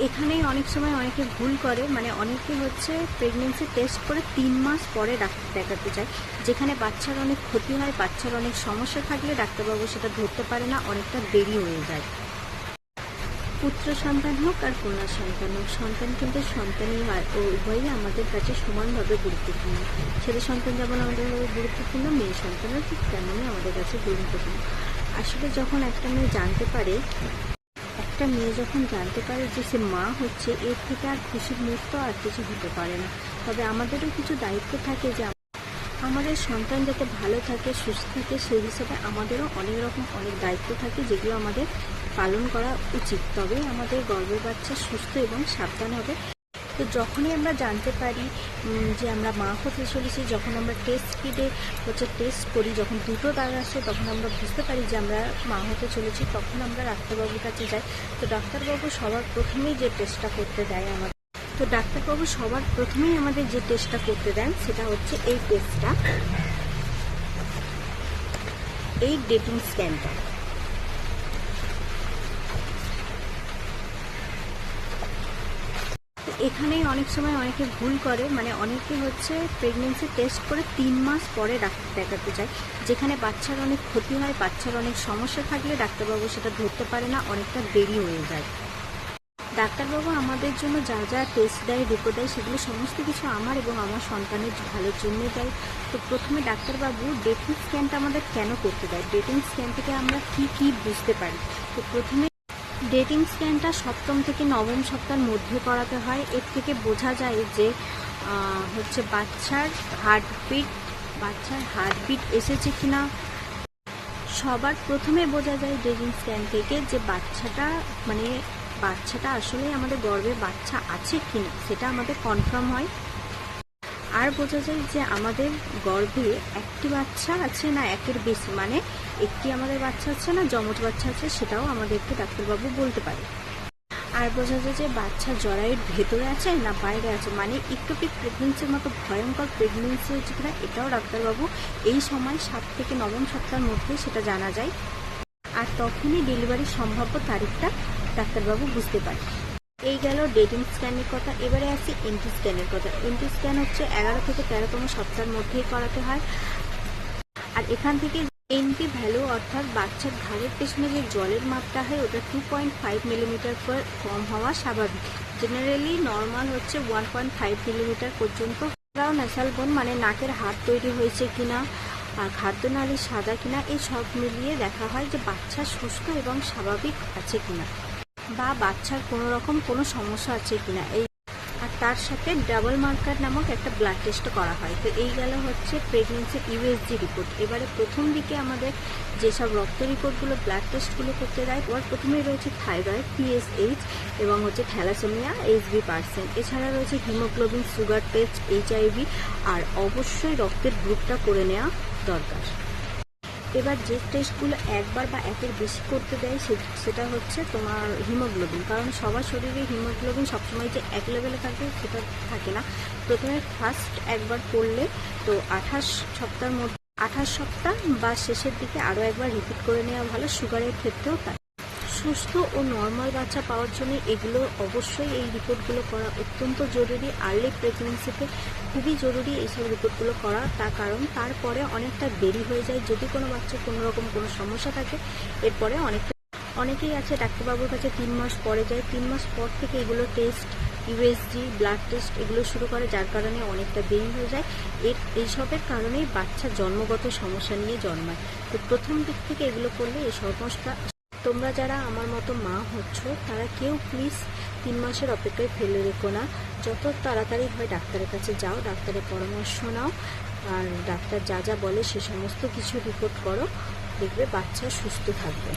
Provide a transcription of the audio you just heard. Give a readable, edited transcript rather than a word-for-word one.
এখানেই অনেক সময় অনেকে ভুল করে, মানে অনেকে হচ্ছে প্রেগনেন্সি টেস্ট করে 3 মাস পরে ডাক্তার দেখাতে চায়, যেখানে বাচ্চার অনেক ক্ষতি হয়, বাচ্চার অনেক সমস্যা থাকলে ডাক্তারবাবু সেটা ধরতে পারে না, অনেকটা দেরি হয়ে যায়। পুত্র সন্তান হোক আর কন্যা সন্তান হোক, সন্তান কিন্তু সন্তানই হয় ও উভয়ই আমাদের কাছে সমানভাবে গুরুত্বপূর্ণ। ছেলে সন্তান যেমন আমাদের কাছে গুরুত্বপূর্ণ, মেয়ে সন্তানও ঠিক তেমনই আমাদের কাছে গুরুত্বপূর্ণ। আসলে যখন একটা মেয়ে জানতে পারে যে সে মা হচ্ছে, এর থেকে আর খুশির মুহূর্ত আর কিছু হতে পারে না। তবে আমাদেরও কিছু দায়িত্ব থাকে যে আমাদের সন্তান যাতে ভালো থাকে, সুস্থ থাকে, সেই হিসেবে আমাদেরও অনেক দায়িত্ব থাকে, যেগুলো আমাদের পালন করা উচিত। তবেই আমাদের গর্ভের বাচ্চা সুস্থ এবং সাবধান হবে। তো যখনই আমরা জানতে পারি যে আমরা মা হতে চলেছি, যখন আমরা টেস্ট কিটে টেস্ট করি, যখন দুটো দাগ আসে, তখন আমরা বুঝতে পারি যে আমরা মা হতে চলেছি, তখন আমরা ডাক্তারবাবুর কাছে যাই। তো ডাক্তারবাবু সবার প্রথমেই যে টেস্টটা করতে দেন সেটা হচ্ছে এই টেস্টটা, এই ডেটিং স্ক্যানটা। এখানেই অনেক সময় অনেকে ভুল করে, মানে অনেকে হচ্ছে প্রেগনেন্সি টেস্ট করে 3 মাস পরে ডাক্তার দেখাতে চায়, যেখানে বাচ্চার অনেক ক্ষতি হয়, বাচ্চার অনেক সমস্যা থাকলে ডাক্তারবাবু সেটা ধরতে পারে না, অনেকটা দেরি হয়ে যায়। ডাক্তারবাবু আমাদের জন্য যা যা টেস্ট দেয়, রিপোর্ট দেয়, সেগুলো সমস্ত কিছু আমার এবং আমার সন্তানের ভালোর জন্য দেয়। তো প্রথমে ডাক্তারবাবু ডেটিং স্ক্যানটা আমাদের কেন করতে দেয়, ডেটিং স্ক্যান থেকে আমরা কি বুঝতে পারি। তো প্রথমে ডেটিং স্ক্যানটা 7ম থেকে 9ম সপ্তাহের মধ্যে করাতে হয়। এর থেকে বোঝা যায় যে হচ্ছে বাচ্চার হার্টবিট এসেছে কিনা। সবার প্রথমে বোঝা যায় ডেটিং স্ক্যান থেকে যে বাচ্চাটা আসলে আমাদের গর্ভে বাচ্চা আছে কিনা, সেটা আমাদের কনফার্ম হয়। আর বোঝা যায় যে আমাদের গর্ভে একটি বাচ্চা আছে না একের বেশি, মানে একটি আমাদের বাচ্চা আছে না যমজ বাচ্চা আছে, সেটাও আমাদেরকে ডাক্তারবাবু বলতে পারে। আর বোঝা যায় যে বাচ্চা জরায়ুর ভেতরে আছে না বাইরে আছে, মানে ইক্টোপিক প্রেগনেন্সির মতো ভয়ঙ্কর প্রেগনেন্সি হচ্ছে কিনা, এটাও ডাক্তারবাবু এই সময় 7 থেকে 9ম সপ্তাহের মধ্যে সেটা জানা যায়। আর তখনই ডেলিভারির সম্ভাব্য তারিখটা ডাক্তারবাবু বুঝতে পারে। এই গেল ডেটিং স্ক্যানের কথা। এবারে আসি এনটি স্ক্যানের কথা। এনটি স্ক্যান হচ্ছে 11 থেকে 13তম সপ্তাহের মধ্যেই করাতে হয়। আর এখান থেকে এনটি ভ্যালু অর্থাৎ বাচ্চার ঘাড়ের পেছনে যে জলের মাপটা হয়, ওটা 2.5 মিলিমিটার পর কম হওয়া স্বাভাবিক। জেনারেলি নর্মাল হচ্ছে 1.5 মিলিমিটার পর্যন্ত। ন্যাসাল বোন মানে নাকের হাড় তৈরি হয়েছে কিনা, আর খাদ্যনালী সাদা কিনা, এই সব মিলিয়ে দেখা হয় যে বাচ্চা সুস্থ এবং স্বাভাবিক আছে কিনা, বা বাচ্চার কোনো সমস্যা আছে কিনা। আর তার সাথে ডাবল মার্কার নামক একটা ব্লাড টেস্ট করা হয়। তো এই গেল হচ্ছে প্রেগনেন্সি ইউএসজি রিপোর্ট। এবারে প্রথম দিকে আমাদের যেসব রক্ত রিপোর্টগুলো, ব্লাড টেস্টগুলো করতে দেয়, ওর প্রথমেই রয়েছে থাইরয়েড, TSH এবং হচ্ছে থ্যালাসেমিয়া, HB%। এছাড়া রয়েছে হিমোগ্লোবিন, সুগার টেস্ট, HIV, আর অবশ্যই রক্তের গ্রুপটা করে নেওয়া দরকার। এবার যে টেস্টগুলো একবার বা একের বেশি করতে দেয় সেটা হচ্ছে তোমার হিমোগ্লোবিন, কারণ সবার শরীরে হিমোগ্লোবিন সবসময় যে এক লেভেলে থাকবে সেটা থাকে না। প্রথমে ফার্স্ট একবার করলে তো 28 সপ্তাহ বা শেষের দিকে আরও একবার রিপিট করে নেওয়া ভালো। সুগারের ক্ষেত্রেও তাই। সুস্থ ও নর্মাল বাচ্চা পাওয়ার জন্য এগুলো অবশ্যই, এই রিপোর্টগুলো করা অত্যন্ত জরুরি। আর্লি প্রেগনেন্সিতে খুবই জরুরি এইসব রিপোর্টগুলো করা, তার কারণ তারপরে অনেকটা দেরি হয়ে যায়। যদি কোনো বাচ্চার কোনো সমস্যা থাকে, এরপরে অনেকেই আছে ডাক্তারবাবুর কাছে 3 মাস পরে যায়। 3 মাস পর থেকে এগুলো টেস্ট, ইউএসজি, ব্লাড টেস্ট এগুলো শুরু করে, যার কারণে অনেকটা দেরি হয়ে যায়। এইসবের কারণেই বাচ্চা জন্মগত সমস্যা নিয়ে জন্মায়। তো প্রথম দিক থেকে এগুলো করলে এই সমস্যা। তোমরা যারা আমার মতো মা হচ্ছ, তারা কেউ প্লিজ 3 মাসের অপেক্ষায় ফেলে রেখো না। যত তাড়াতাড়ি হয় ডাক্তারের কাছে যাও, ডাক্তারের পরামর্শ নাও, আর ডাক্তার যা যা বলে সে সমস্ত কিছু রিপোর্ট করো, দেখবে বাচ্চা সুস্থ থাকবে।